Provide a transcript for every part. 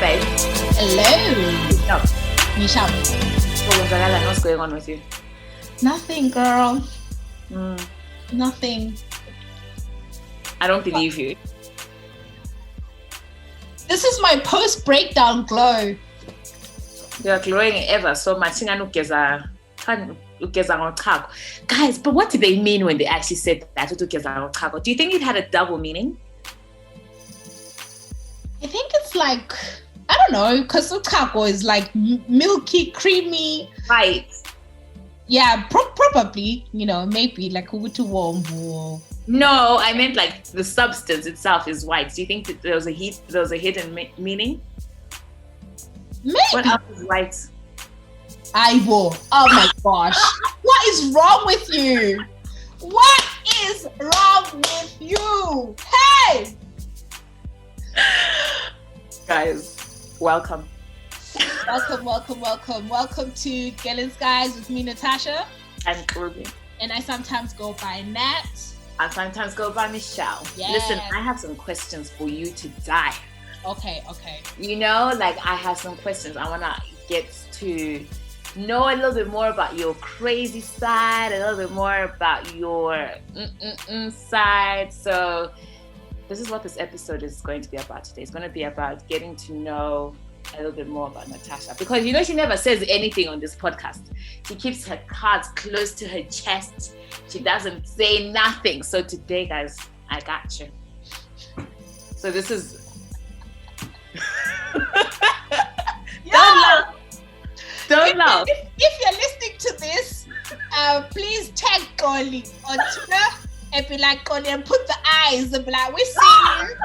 babe. Hello. No. Nisha. What's going on with you? Nothing, girl. Mm, Nothing. I don't believe you. This is my post-breakdown glow. You're glowing ever so much. Guys, but what did they mean when they actually said that? Do you think it had a double meaning? I think it's like, I don't know, because uchago is like milky, creamy. Right. Yeah, probably, maybe like ubutu warm. No, I meant like the substance itself is white. Do you think that there was a hidden meaning? Maybe. What else is white? Aibo. Oh my gosh. What is wrong with you? What is wrong with you? Hey! Guys, welcome. Welcome to Gellin's Guys with me, Natasha. And Ruby. And I sometimes go by Nat. I sometimes go by Michelle. Yeah. Listen, I have some questions for you today. Okay. I have some questions. I want to get to know a little bit more about your crazy side, a little bit more about your side. So this is what this episode is going to be about today. It's going to be about getting to know a little bit more about Natasha, because she never says anything on this podcast. She keeps her cards close to her chest. She doesn't say nothing. So today, guys, I got you. So this is Don't laugh. If you're listening to this, please tag Xolie on Twitter and be like, Xolie, and put the eyes and be like, we see you.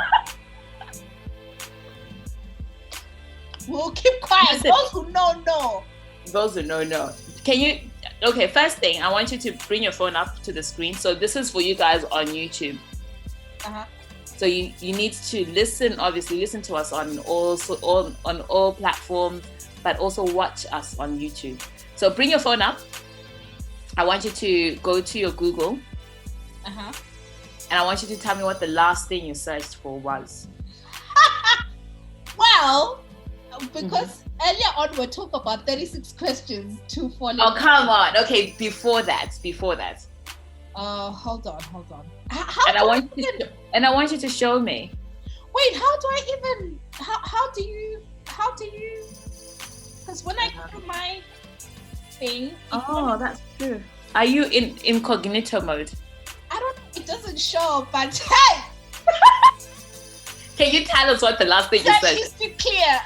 We'll keep quiet. Listen. Those who know. Those who know. Can you? Okay, first thing, I want you to bring your phone up to the screen. So this is for you guys on YouTube. Uh-huh. So you need to listen to us on all platforms, but also watch us on YouTube. So bring your phone up. I want you to go to your Google. Uh-huh. And I want you to tell me what the last thing you searched for was. Well, because earlier on we talked about 36 questions to follow. Oh, come on. Okay, before that. Hold on. I want you to show me. Wait, how do you, because when I go to my thing. Oh, that's true. Are you in incognito mode? I don't know, it doesn't show, but hey! Can you tell us what the last thing you That said? is to clear.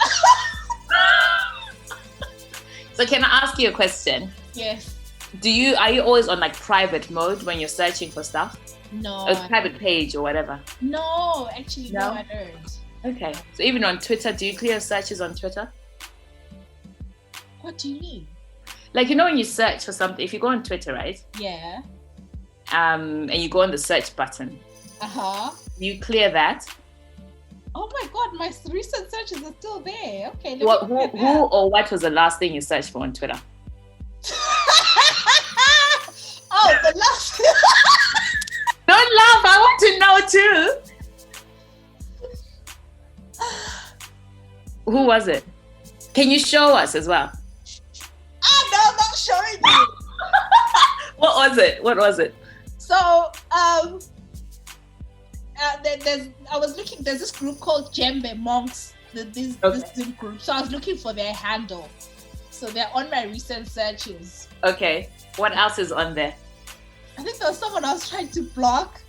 So can I ask you a question? Yes. Are you always on like private mode when you're searching for stuff? No. A private page or whatever? No, actually, no, No? I don't. Okay. So even on Twitter, do you clear searches on Twitter? What do you mean? Like, when you search for something, if you go on Twitter, right? Yeah. And you go on the search button, Uh-huh. you clear that. Oh my God, my recent searches are still there. Okay. Who or what was the last thing you searched for on Twitter? Oh, the last. Don't laugh. I want to know too. Who was it? Can you show us as well? No, I'm not showing you. What was it? So, there's this group called Djembe Monks, this Zoom group. So I was looking for their handle. So they're on my recent searches. Okay. What else is on there? I think there was someone I was trying to block.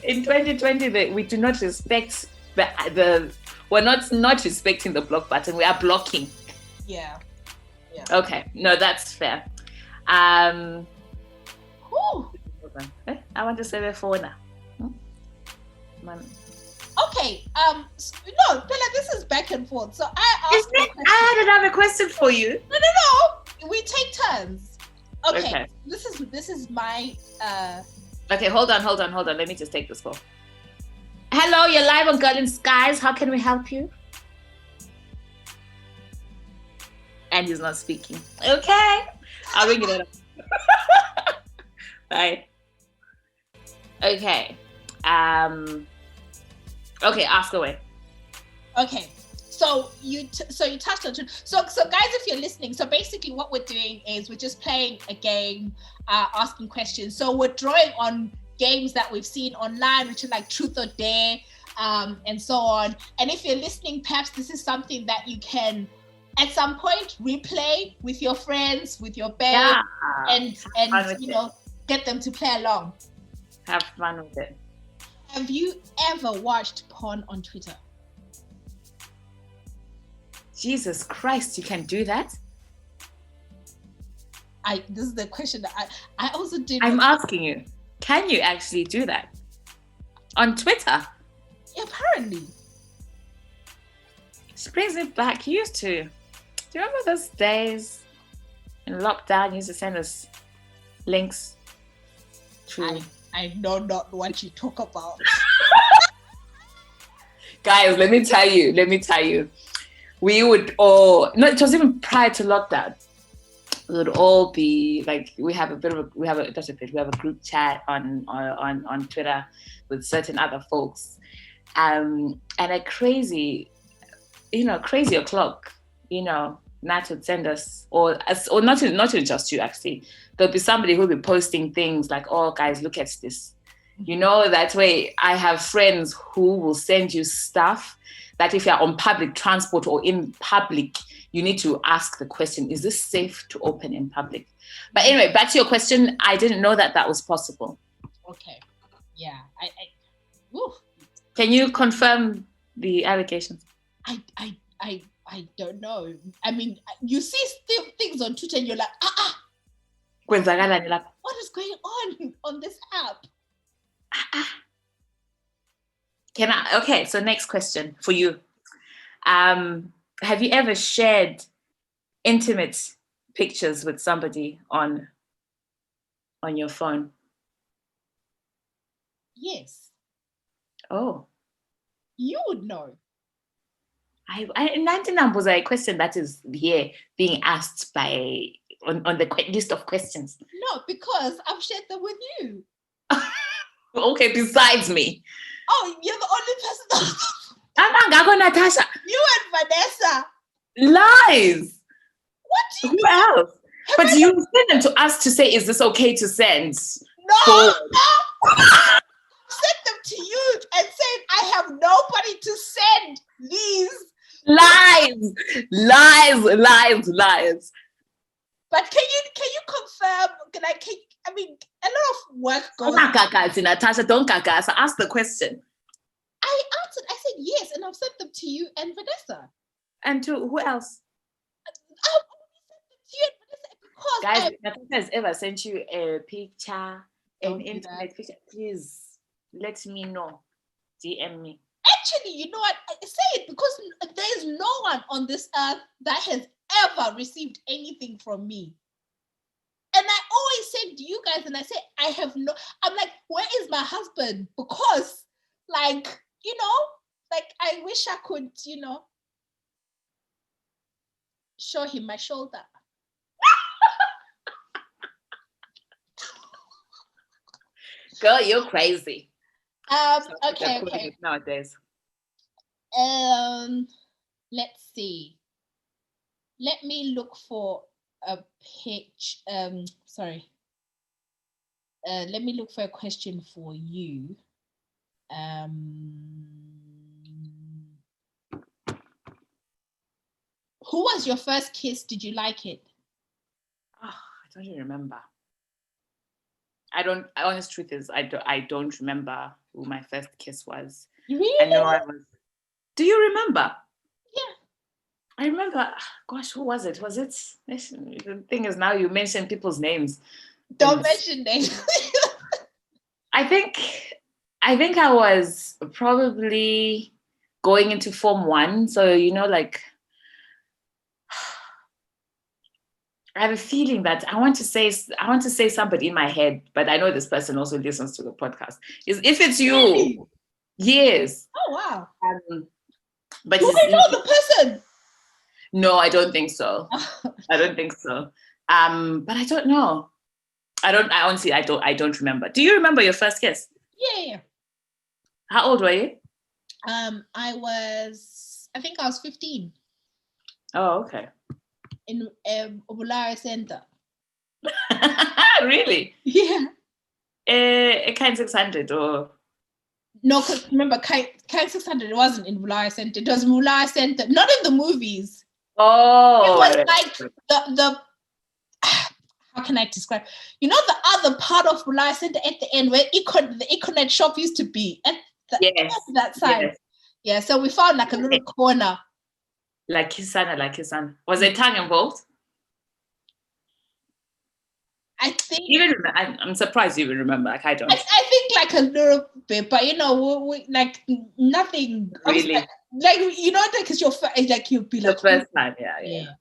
In 2020, we do not respect we're not respecting the block button. We are blocking. Yeah. Okay. No, that's fair. Whew. I want to say the phone. Okay. No, Bella, this is back and forth. So I had another question for you. No. We take turns. Okay. This is my Okay, hold on. Let me just take this call. Hello, you're live on Gellin's Guys. How can we help you? And he's not speaking. Okay. I'll ring it up. Bye. Okay. Okay, ask away. Okay. So you touched on so guys, if you're listening, so basically what we're doing is we're just playing a game, asking questions. So we're drawing on games that we've seen online, which are like Truth or Dare, and so on. And if you're listening, perhaps this is something that you can at some point replay with your friends, with your babe, and get them to play along. Have fun with it. Have you ever watched porn on Twitter? Jesus Christ, you can do that? This is the question that I also did. I'm asking you, can you actually do that? On Twitter? Yeah, apparently. Which brings me back. You used to. Do you remember those days in lockdown? You used to send us links to. I know not what you talk about. Guys, let me tell you. We would all, no, it was even prior to lockdown. We would all be like, we have a group chat on Twitter with certain other folks. And at crazy o'clock, Nat would send us, or not just you actually. There'll be somebody who'll be posting things like, oh guys, look at this. That way I have friends who will send you stuff that if you're on public transport or in public, you need to ask the question, is this safe to open in public? But anyway, back to your question, I didn't know that was possible. Okay. Yeah. Can you confirm the allegations? I don't know. I mean, you see things on Twitter and you're like, what is going on this app? Okay, so next question for you. Have you ever shared intimate pictures with somebody on your phone? Yes. Oh. You would know. I was a question that is here being asked on the list of questions. No, because I've shared them with you. Okay, besides me. Oh, you're the only person. Natasha. You and Vanessa. Lies. What do you Who else? But you send them to us to say, is this okay to send? No. Send them to you and say, I have nobody to send these. Lies. But can you confirm? I mean, a lot of work goes on. Natasha, don't kaka. So ask the question. I answered. I said yes, and I've sent them to you and Vanessa. And to who else? I've only sent them to you and Vanessa because guys, Natasha has ever sent you a picture, an intimate picture. Please let me know. DM me. Actually, you know what? I say it because there is no one on this earth that has ever received anything from me. And I always say to you guys, and I say, I'm like, where is my husband? Because, I wish I could, show him my shoulder. Girl, you're crazy. Okay. Nowadays. Let's see. Let me look for a page. Let me look for a question for you. Who was your first kiss? Did you like it? Oh, I don't even remember. Honest truth is, I don't remember who my first kiss was. Really? I know I was. Do you remember? Yeah. I remember, gosh, who was it? Was it? The thing is, now you mention people's names. Don't mention names. I think I was probably going into Form 1. So, I have a feeling that I want to say somebody in my head, but I know this person also listens to the podcast. If it's you, really? Yes. Oh wow! But do I know the person? No, I don't think so. I don't think so. But I don't know. I don't remember. Do you remember your first kiss? Yeah. How old were you? I think I was 15 Oh, okay. in Bulari Center. Really? Yeah. A kind 600 or? No, because remember, Kind 600, it wasn't in Bulari Center. It was Bulari Center, not in the movies. Oh. It was like the how can I describe? You know the other part of Bulari Center at the end where the Econet shop used to be at that side. Yes. Yeah, so we found like a little corner. Like Kisana. Was there tongue involved? I think. I'm surprised you even remember. Like I don't. I think like a little bit, but you know, we like nothing. Really? Like you know, because like you'll be like the first time. Yeah.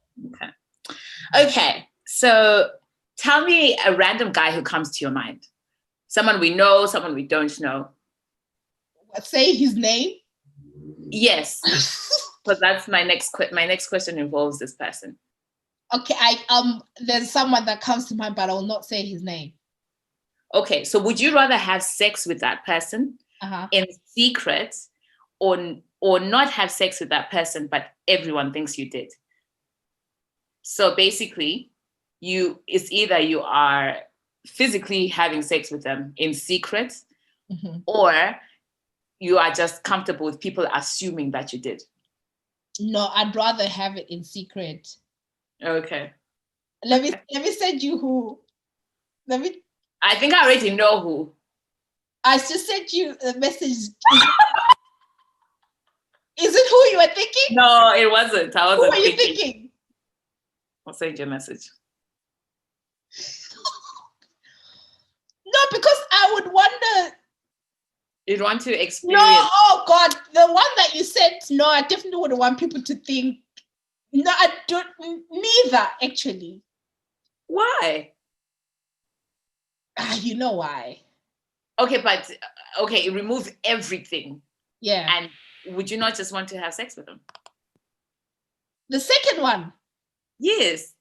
Okay. So tell me a random guy who comes to your mind. Someone we know, someone we don't know. Say his name. Yes. But that's my next question involves this person. Okay, there's someone that comes to mind, but I will not say his name. Okay, so would you rather have sex with that person in secret, or not have sex with that person, but everyone thinks you did? So basically, it's either you are physically having sex with them in secret, or you are just comfortable with people assuming that you did. No, I'd rather have it in secret. Okay. Let me send you who. I think I already know who. I just sent you a message. Is it who you were thinking? No, it wasn't. I wasn't. Who were you thinking? I'll send you a message. No, because I would wonder. You'd want to experience. No, oh God, the one that you sent. No, I definitely wouldn't want people to think. No, I don't. Neither, actually. Why? You know why? Okay, but it removes everything. Yeah. And would you not just want to have sex with them? The second one. Yes.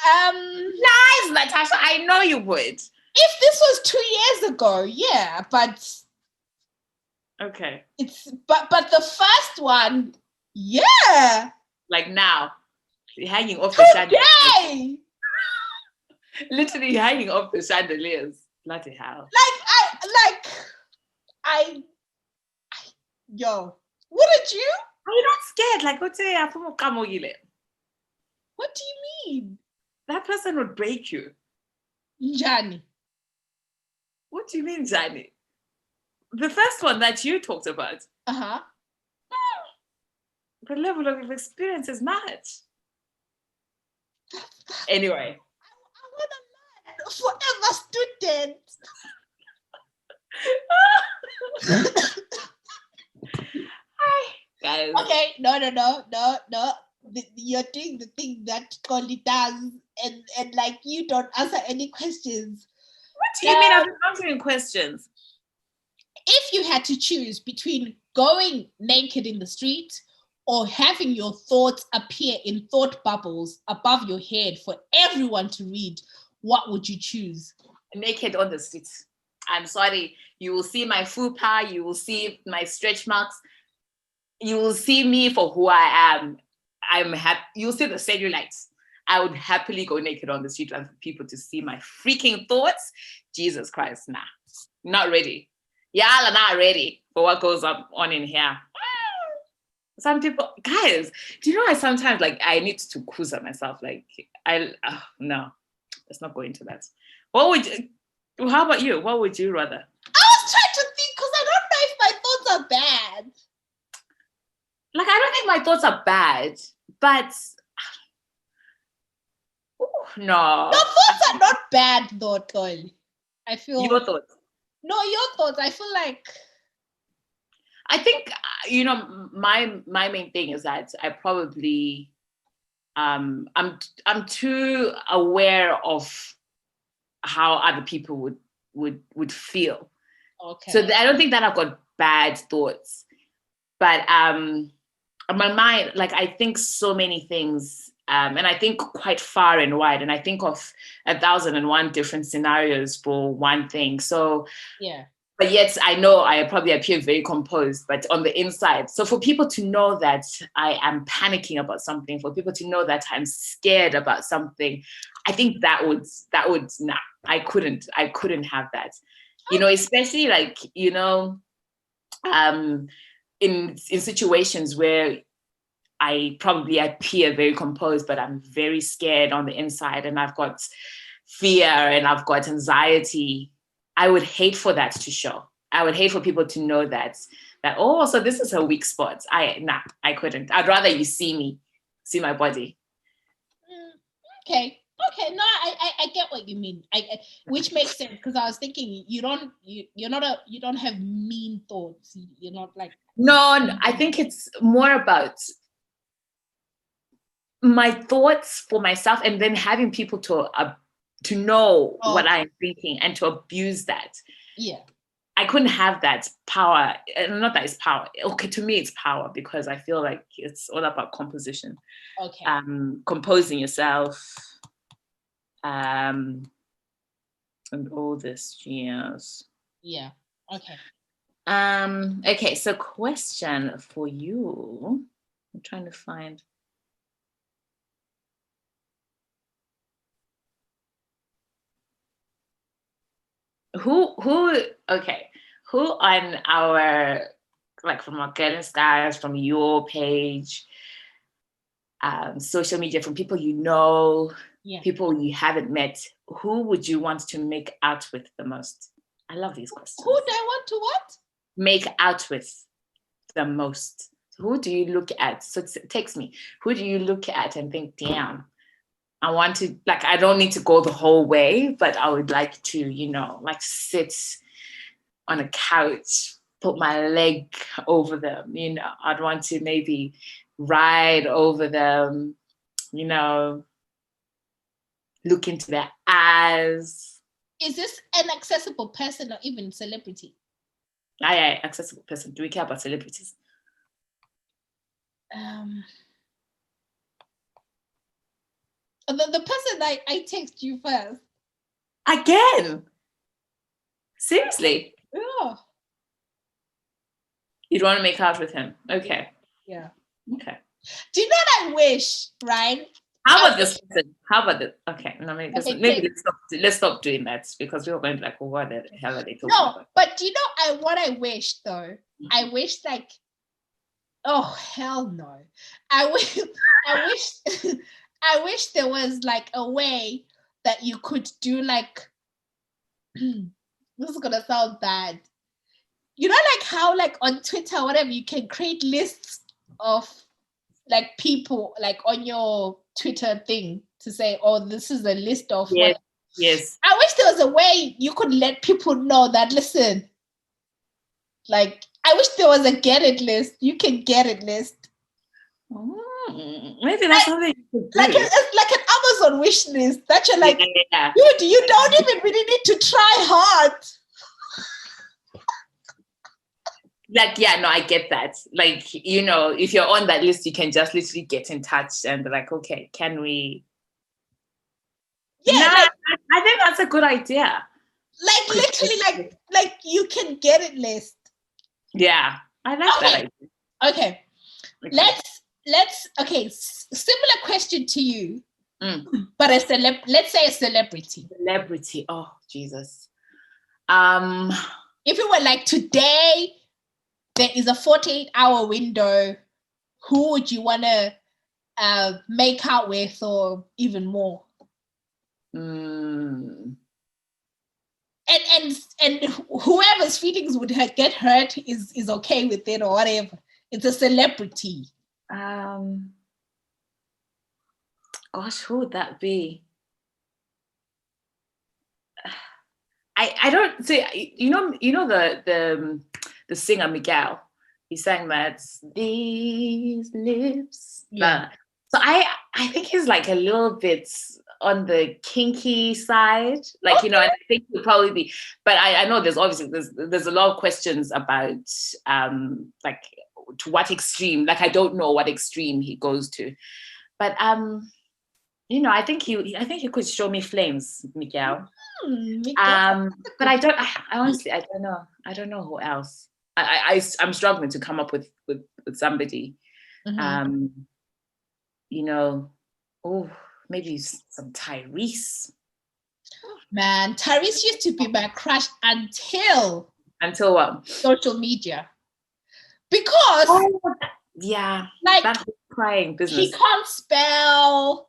Nice, Natasha. I know you would. If this was 2 years ago, yeah, but okay. But the first one, yeah. Like now, you're hanging off the chandeliers. Literally hanging off the chandeliers. Bloody hell. Yo, wouldn't you? Are you not scared? Like, what do you mean? That person would break you. Johnny. What do you mean, Johnny? The first one that you talked about. The level of experience is much. Anyway. I want to learn forever, student. Guys. Okay, no. You're doing the thing that Xolie does, and like you don't answer any questions. What do you mean I'm answering questions? If you had to choose between going naked in the street or having your thoughts appear in thought bubbles above your head for everyone to read, what would you choose? Naked on the streets. I'm sorry. You will see my fupa. You will see my stretch marks. You will see me for who I am. I'm happy. You'll see the cellulites. I would happily go naked on the street and for people to see my freaking thoughts. Jesus Christ, nah. Not ready. Y'all are not ready for what goes on in here. Some people, guys, do you know I sometimes I need to kuza myself? No, let's not go into that. How about you? What would you rather? I was trying to think because I don't know if my thoughts are bad. I don't think my thoughts are bad, but no. Your thoughts are not bad though, Xolie. I feel your thoughts. No, your thoughts. I feel like I think my main thing is that I probably I'm too aware of how other people would feel. Okay. So I don't think that I've got bad thoughts, but my mind, I think so many things, and I think quite far and wide, and I think of 1,001 different scenarios for one thing. So yeah. But yet I know I probably appear very composed, but on the inside. So for people to know that I am panicking about something, for people to know that I'm scared about something, I think that would nah, I couldn't have that. You know, especially like, you know, in situations where I probably appear very composed, but I'm very scared on the inside, and I've got fear and I've got anxiety. I would hate for that to show. I would hate for people to know that oh, so this is a weak spot. I couldn't. I'd rather you see my body. Okay. No, I get what you mean. Which makes sense, because I was thinking you don't have mean thoughts. You're not like. No, I think it's more about my thoughts for myself, and then having people to know what I'm thinking and to abuse that. Yeah. I couldn't have that power. Not that it's power. Okay, to me it's power, because I feel like it's all about composition. Okay. Composing yourself. And all this, yes. Yeah. Okay. Okay, so question for you. I'm trying to find. Who on our, like, from our Girl Stars, from your page, social media, from people you know, people you haven't met, who would you want to make out with the most? I love these questions. Who do I want to what? Make out with the most. Who do you look at? So text me. Who do you look at and think, damn, I want to, like, I don't need to go the whole way, but I would like to, you know, like, sit on a couch, put my leg over them, you know. I'd want to maybe ride over them, you know, look into their eyes. Is this an accessible person or even celebrity? Aye, accessible person. Do we care about celebrities? The person I text you first. Again? Seriously? Yeah. You'd want to make out with him? Okay. Yeah. Okay. Do you know what I wish, right? How about this person? How about this? Okay, no, maybe let's stop doing that, because we're going to be like, well, what the hell are they talking about? No, but do you know what I wish though? I wish, like, oh hell no. I wish there was like a way that you could do, like, this is gonna sound bad. You know, like how, like, on Twitter or whatever, you can create lists of, like, people, like, on your Twitter thing to say, oh, this is a list of what. Yes. I wish there was a way you could let people know that, listen, like, I wish there was a get it list. You can get it list. Maybe that's something you could do. It's like an Amazon wish list that you're like, dude, you don't even really need to try hard. Like, yeah, no, I get that. Like, you know, if you're on that list, you can just literally get in touch and be like, okay, can we? Yeah, I think that's a good idea. Like, literally, like you can get it list. Yeah, I like that idea. Okay. Let's similar question to you, but let's say a celebrity. Celebrity, oh Jesus. If it were like today, there is a 48-hour window, who would you want to make out with, or even more? And whoever's feelings would get hurt is okay with it, or whatever. It's a celebrity. Gosh, who would that be? I don't see. You know the singer Miguel. He sang that these lips. Yeah. So I think he's like a little bit on the kinky side, like, okay. You know, and I think he'll probably be. But I know there's obviously there's a lot of questions about like, to what extreme. Like, I don't know what extreme he goes to, but I think he could show me flames, Miguel. Miguel. But I honestly, I don't know. I don't know who else. I'm struggling to come up with somebody. Mm-hmm. Oh, maybe some Tyrese. Man, Tyrese used to be my crush until what? Social media. Because yeah, like that whole crying business. He can't spell,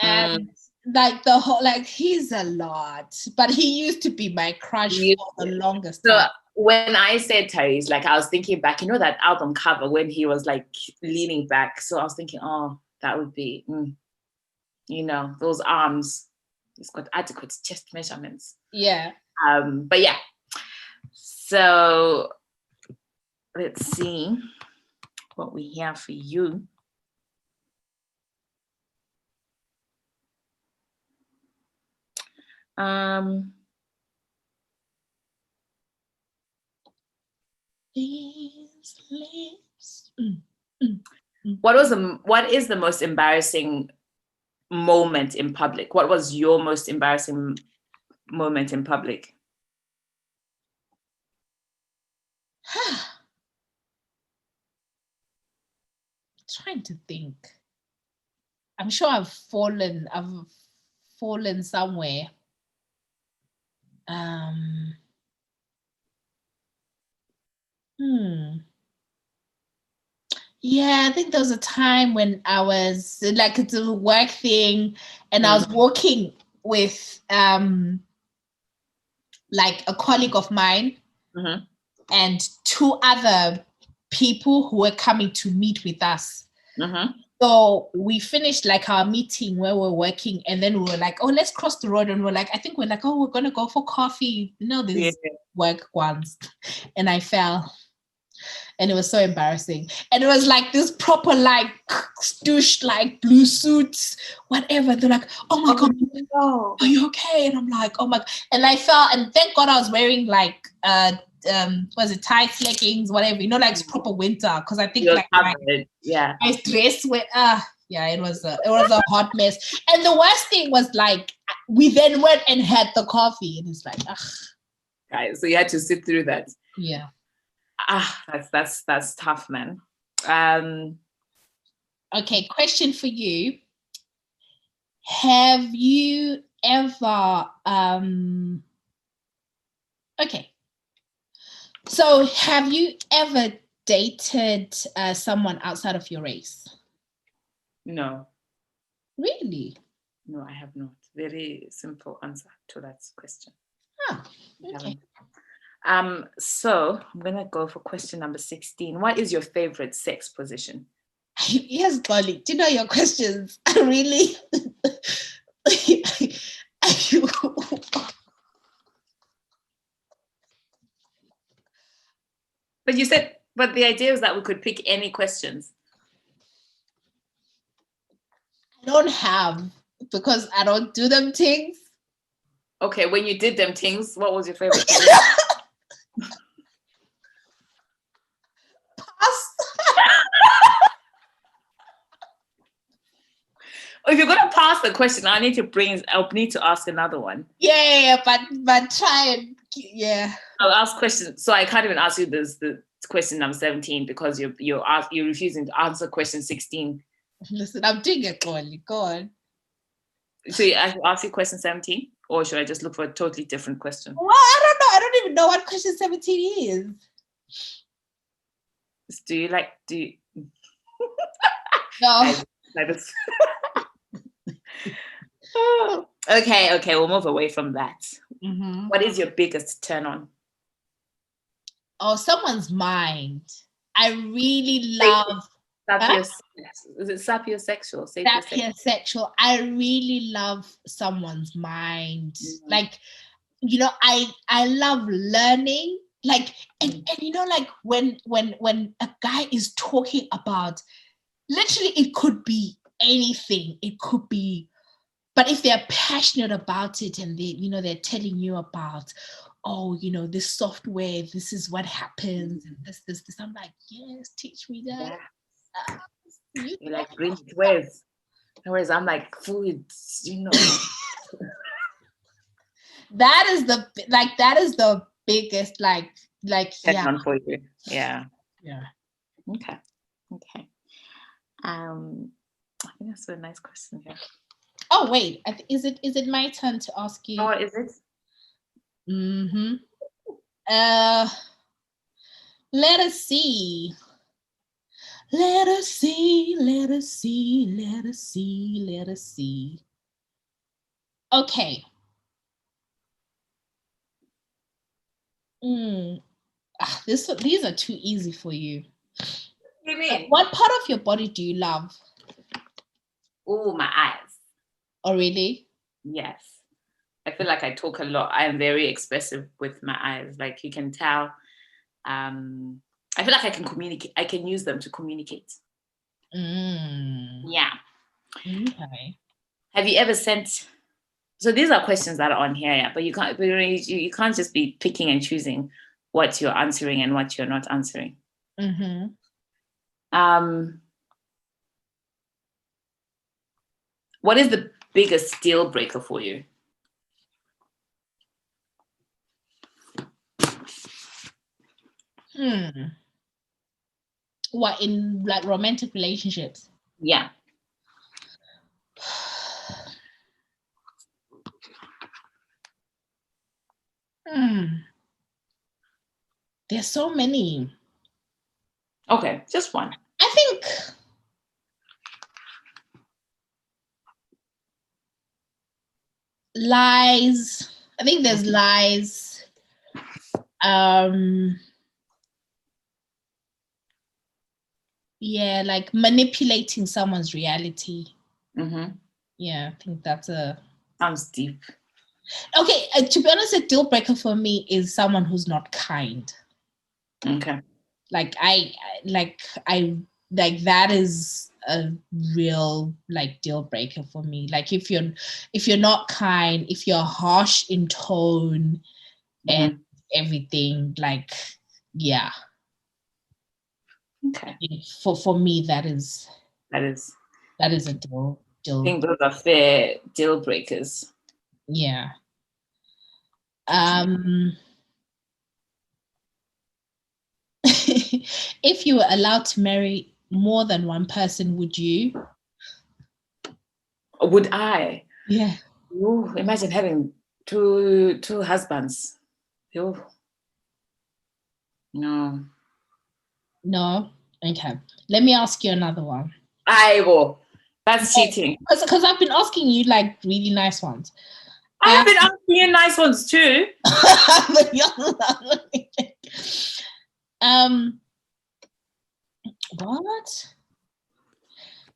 and like the whole, like, he's a lot, but he used to be my crush for the longest time. When I said Tyrese, like, I was thinking back, that album cover when he was like leaning back. So I was thinking, oh, that would be, those arms. He's got adequate chest measurements. Yeah. But yeah. So let's see what we have for you. These lips. What is the most embarrassing moment in public? What was your most embarrassing moment in public? Trying to think. I'm sure I've fallen somewhere. Yeah, I think there was a time when I was like, it's a work thing, and I was walking with like a colleague of mine and two other people who were coming to meet with us. So we finished like our meeting where we're working, and then we were like, oh, let's cross the road. And we're like, oh, we're gonna go for coffee. These work ones. And I fell. And it was so embarrassing. And it was like this proper, like, stoosh, like, blue suits, whatever. They're like, oh my God, no. Are you okay? And I'm like, oh my God. And I fell, and thank God I was wearing like, was it tight leggings, whatever, like proper winter. Because I think like my dress went, it was a hot mess. And the worst thing was like, we then went and had the coffee, and it's like, Right, so you had to sit through that. Yeah. That's tough, man. Okay, question for you. Have you ever so have you ever dated someone outside of your race? No. Really? No, I have not. Very simple answer to that question. Okay. So I'm gonna go for question number 16. What is your favorite sex position? Yes, Dolly. Do you know your questions? Really? But you said, the idea is that we could pick any questions. I don't have, because I don't do them things. Okay, when you did them things, what was your favorite? Pass. If you're gonna pass the question, I'll need to ask another one. Yeah, but try and I'll ask questions. So I can't even ask you the question number 17 because you're refusing to answer question 16. Listen, I'm doing it, Golly. Go on. So I should ask you question 17, or should I just look for a totally different question? Well, I don't know. I don't even know what question 17 is. Do you? No. Okay, we'll move away from that. Mm-hmm. What is your biggest turn on? Oh, someone's mind. I really love. Is it sapiosexual? Sapiosexual. I really love someone's mind. Mm-hmm. Like, I love learning. Like, and like when a guy is talking about, literally, it could be anything. It could be, but if they're passionate about it and they're telling you about, this software, this is what happens, and this, I'm like, yes, teach me that. Yeah. You like bring it with. Whereas I'm like, food, That is the biggest Check yeah. on for you. Yeah. Yeah. Okay. I think that's a nice question here. Oh wait, is it my turn to ask you? Oh, is it? Mm-hmm. Let us see. Let us see. Let us see. Let us see. Let us see. Okay. These are too easy for you. What do you mean? What part of your body do you love? Oh, my eyes. Oh, really? Yes. I feel like I talk a lot. I am very expressive with my eyes. Like you can tell. I feel like I can communicate. I can use them to communicate. Yeah. Okay. Have you ever sent? So these are questions that are on here, yeah. But you can't. You can't just be picking and choosing what you're answering and what you're not answering. Mm-hmm. What is the biggest deal breaker for you? What, in like romantic relationships? Yeah. There's so many. Okay, just one. I think lies. I think there's lies. Yeah, like manipulating someone's reality. Mm-hmm. Yeah, I think that's sounds deep. Okay, to be honest, a deal breaker for me is someone who's not kind. Okay. Like that is a real like deal breaker for me. Like if you're not kind, if you're harsh in tone and everything, like, yeah. Okay. For me, that is a deal. I think those are fair deal breakers. Yeah. If you were allowed to marry more than one person, would you? Would I? Yeah. Ooh, imagine having two husbands. Ooh. No. Okay. Let me ask you another one. I will. That's cheating. Because I've been asking you like really nice ones. I have been asking you nice ones too. What?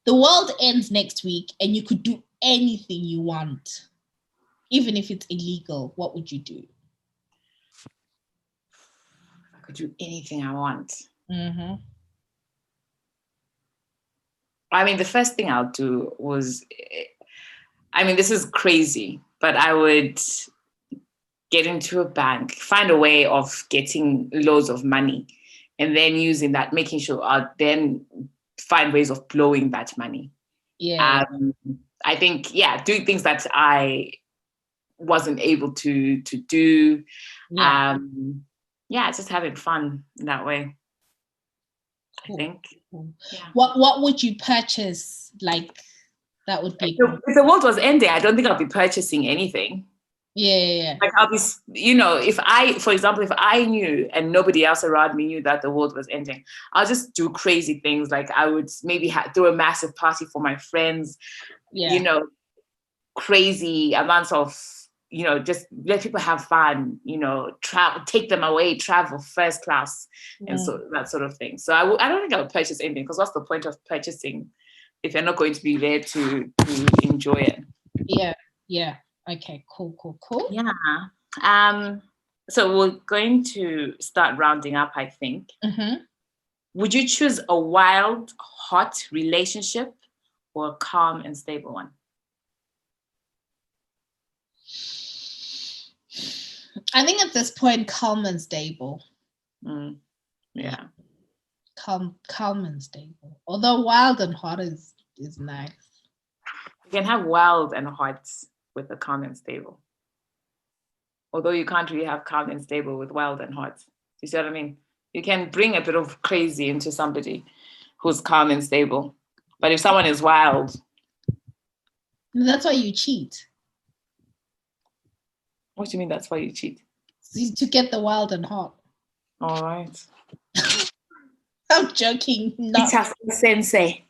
The world ends next week and you could do anything you want, even if it's illegal. What would you do? I could do anything I want. Mm-hmm. I mean, the first thing I'll do was, I mean, this is crazy, but I would get into a bank, find a way of getting loads of money, and then using that, making sure I'll then find ways of blowing that money. Yeah. I think, doing things that I wasn't able to do. Yeah. Just having fun in that way. Cool. I think. Cool. Yeah. What would you purchase? Like, that would be. If the world was ending, I don't think I'll be purchasing anything. Yeah. Like I'll be, for example, if I knew and nobody else around me knew that the world was ending, I'll just do crazy things. Like I would maybe throw a massive party for my friends. Yeah. Crazy amounts of, just let people have fun, travel, take them away, travel first class, and so that sort of thing. So I don't think I would purchase anything, because what's the point of purchasing if you're not going to be there to enjoy it? Yeah. Okay, cool. Yeah. So we're going to start rounding up, I think. Mm-hmm. Would you choose a wild, hot relationship or a calm and stable one? I think at this point, calm and stable. Yeah. Calm and stable. Although wild and hot is nice. You can have wild and hot with a calm and stable. Although you can't really have calm and stable with wild and hot. You see what I mean? You can bring a bit of crazy into somebody who's calm and stable. But if someone is wild... That's why you cheat. What do you mean that's why you cheat? To get the wild and hot. All right. I'm joking. Teach us, Sensei.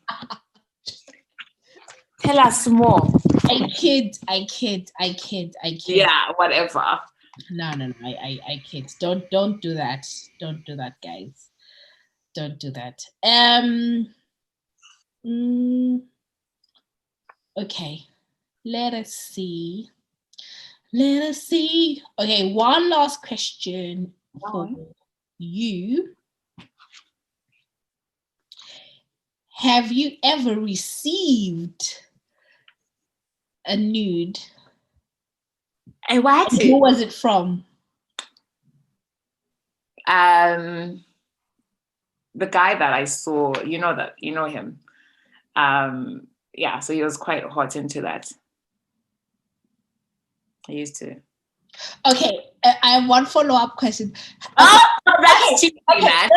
Tell us more. I kid. Yeah, whatever. No. I kid. Don't do that. Don't do that, guys. Don't do that. Okay. Let us see. Okay, one last question for you. Have you ever received a nude? And what? Who was it from? The guy that I saw, you know him. Yeah, so he was quite hot into that. I used to. Okay, I have one follow-up question. Oh, that's cheating, man.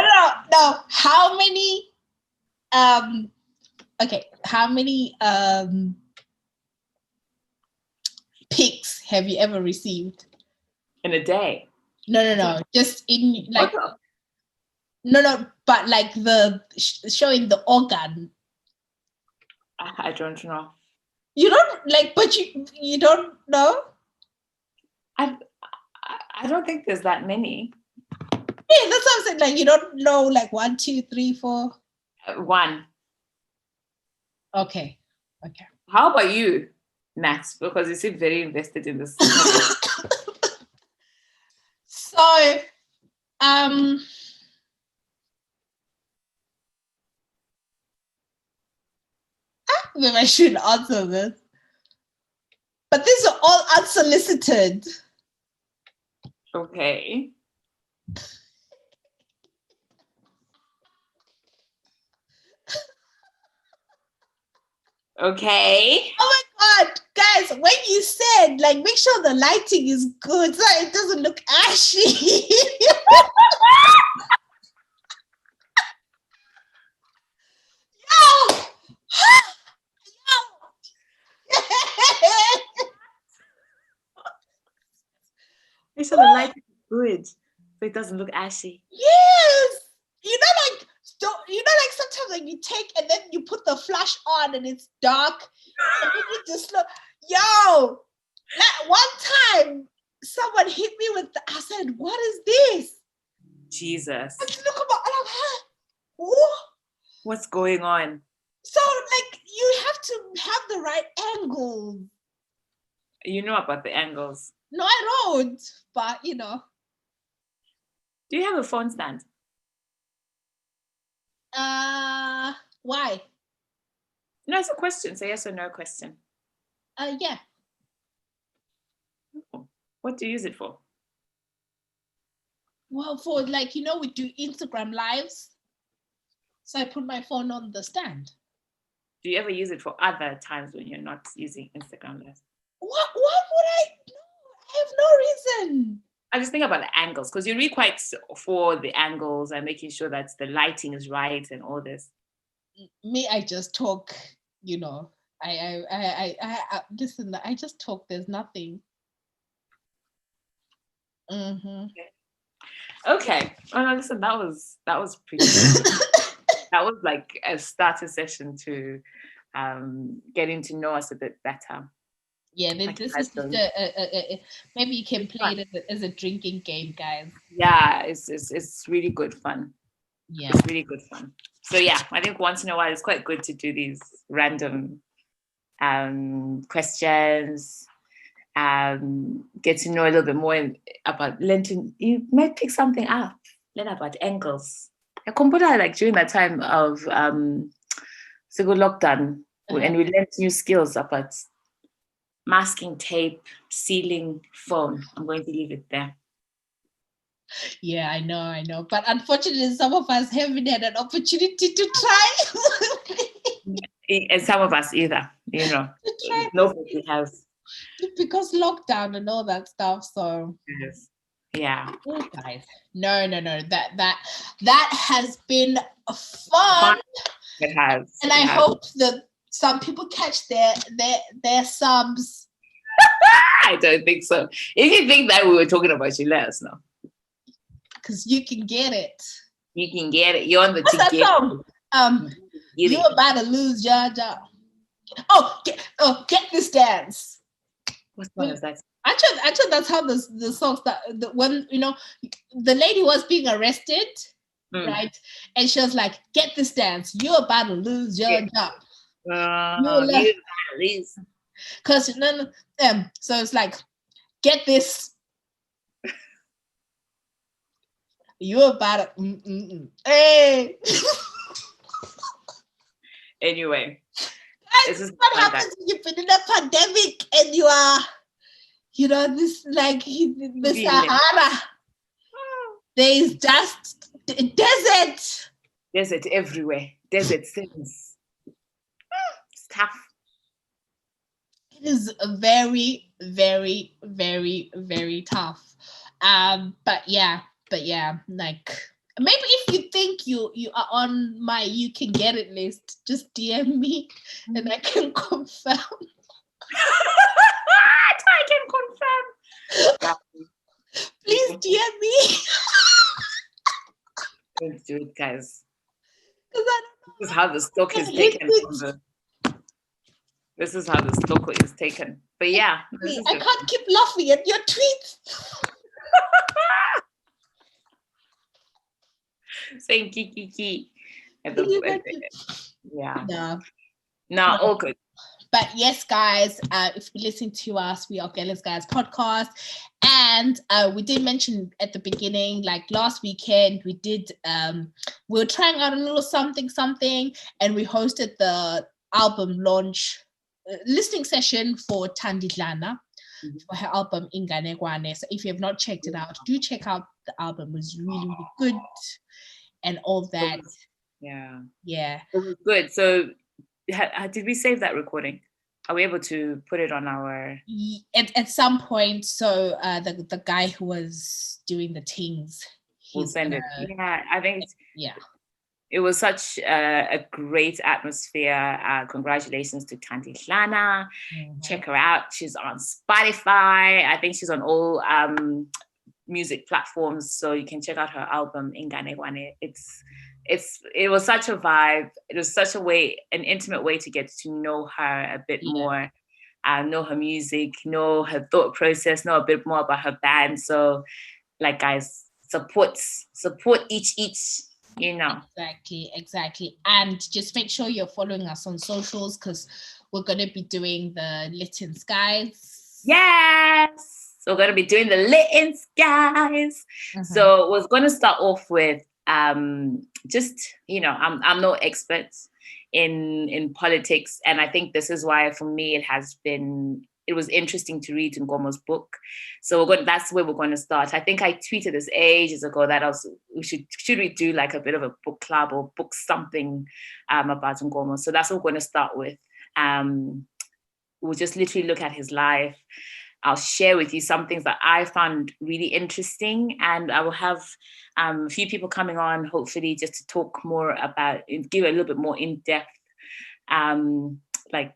No. How many? How many pics have you ever received in a day? No. Just in like. No, but like the showing the organ. I don't know. You don't like, but you don't know. I don't think there's that many. Yeah, that's what I'm saying. Like you don't know, like 1, 2, 3, 4. 1. Okay. How about you, Nat? Because you seem very invested in this. So, maybe I shouldn't answer this. But these are all unsolicited. Okay. Okay. Oh my God, guys, when you said, like, make sure the lighting is good so it doesn't look ashy. Yo! Make sure the lighting is good so it doesn't look ashy. Yes! Like sometimes like you take and then you put the flash on and it's dark and then you just look. Yo! Like one time someone hit me with I said, what is this? Jesus. I just look about and I'm like, what? What's going on? So like you have to have the right angle. You know about the angles. No, I don't, but you know. Do you have a phone stand? Why? No, it's a question. It's a yes or no question. Yeah. Oh. What do you use it for? Well, for like, you know, we do Instagram lives. So I put my phone on the stand. Do you ever use it for other times when you're not using Instagram lives? What would I do? I have no reason. I just think about the angles because you're really quite for the angles and making sure that the lighting is right and all this. Me, I just talk, you know. I listen. I just talk. There's nothing. Mm-hmm. Okay. Oh no, listen. That was pretty good. That was like a starter session to getting to know us a bit better. Yeah, this is just maybe you can play it as a drinking game, guys. Yeah, it's really good fun. Yeah, it's really good fun. So yeah, I think once in a while it's quite good to do these random questions. Get to know a little bit more about Lenten. You might pick something up. Learn about angles. I computer like during that time of Sigo lockdown, and we learned new skills about masking tape, sealing phone. I'm going to leave it there. Yeah, I know. But unfortunately, some of us haven't had an opportunity to try. And some of us either, nobody has. Because lockdown and all that stuff. So Yes. Yeah. oh, guys, no. That has been fun. It has. And I hope that some people catch their subs. I don't think so. If you think that we were talking about you, let us know. Because you can get it. You can get it. You're on the What's that song? You're about to lose your job. Get this dance. What song is that? Actually, that's how the song started. When the lady was being arrested, right? And she was like, "Get this dance. You're about to lose your job. You're lose." Because so it's like, get this. You're about to. Hey. Anyway, this is what happens when you've been in a pandemic and you are, this like the Sahara. There is just desert. Desert everywhere. Desert things. It's tough. It is very, very, very, very tough. But yeah, like maybe if you think you are on my you can get it list, just DM me and I can confirm. I can confirm. Please DM me. Let's do it, guys. This is how the stock is taken. This is how the stock is taken. But yeah. I can't keep laughing at your tweets. Saying kiki. Yeah. No, all good. But yes, guys, if you listen to us, we are Girlies Guys podcast. And we did mention at the beginning, like last weekend, we were trying out a little something, and we hosted the album launch listening session for Tandidlana, for her album Inganekwane. So if you have not checked it out, do check out the album. It was really, really good and all that. Yeah. It was good. So did we save that recording? Are we able to put it on our at some point? So the guy who was doing the things, we'll send it. Yeah, I think it was such a great atmosphere. Congratulations to Tandidlana. Check her out. She's on Spotify. I think she's on all music platforms, so you can check out her album Inganekwane. It was such a vibe. It was such an intimate way to get to know her a bit more, know her music, know her thought process, know a bit more about her band. So, like, guys, support each. Exactly. And just make sure you're following us on socials because we're going to be doing the Lit in Skies. Yes. So we're going to be doing the Lit in Skies. So we're going to start off with just, I'm no expert in politics. And I think this is why for me it was interesting to read Nkomo's book. So that's where we're going to start. I think I tweeted this ages ago that should we do like a bit of a book club or book something about Nkomo. So that's what we're going to start with. We'll just literally look at his life. I'll share with you some things that I found really interesting, and I will have a few people coming on, hopefully, just to talk more about, give a little bit more in-depth, like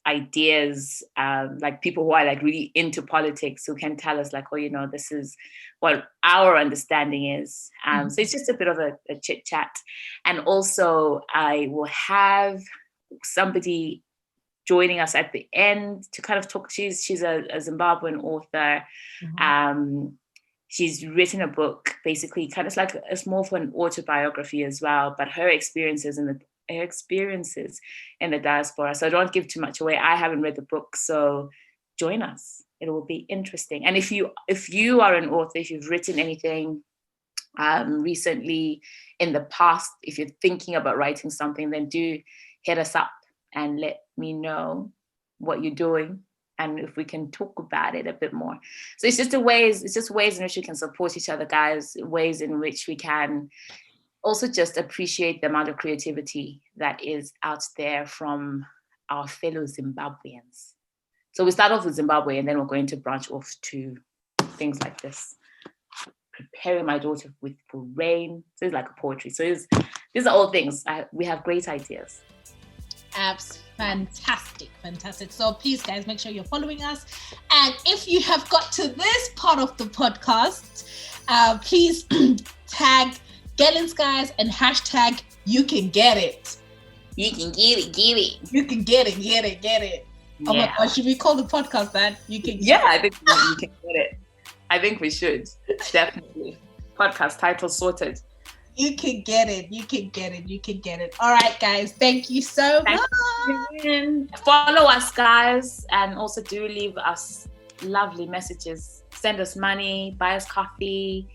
ideas, like people who are like really into politics who can tell us like, this is what our understanding is. So it's just a bit of a chit chat, and also I will have somebody joining us at the end to kind of talk. She's a Zimbabwean author. She's written a book, basically, kind of like it's more of an autobiography as well, but her experiences in the diaspora. So I don't give too much away. I haven't read the book, so join us. It will be interesting. And if you are an author, if you've written anything recently in the past, if you're thinking about writing something, then do hit us up and let me know what you're doing and if we can talk about it a bit more. So it's just ways in which we can support each other, guys, ways in which we can also just appreciate the amount of creativity that is out there from our fellow Zimbabweans. So we start off with Zimbabwe, and then we're going to branch off to things like this. Preparing my daughter for rain. So it's like a poetry. So these are all things. We have great ideas. Fantastic. So please, guys, make sure you're following us. And if you have got to this part of the podcast, please tag Gellens Guys and hashtag you can get it. You can get it. You can get it. Oh my gosh, should we call the podcast that? You can get it. I think you can get it. I think we should. Definitely. Podcast title sorted. You can get it. All right, guys. Thank you so much. Follow us, guys. And also do leave us lovely messages. Send us money, buy us coffee,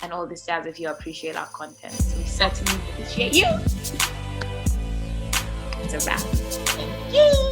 and all this jazz if you appreciate our content. We certainly appreciate you. It's a wrap. Thank you.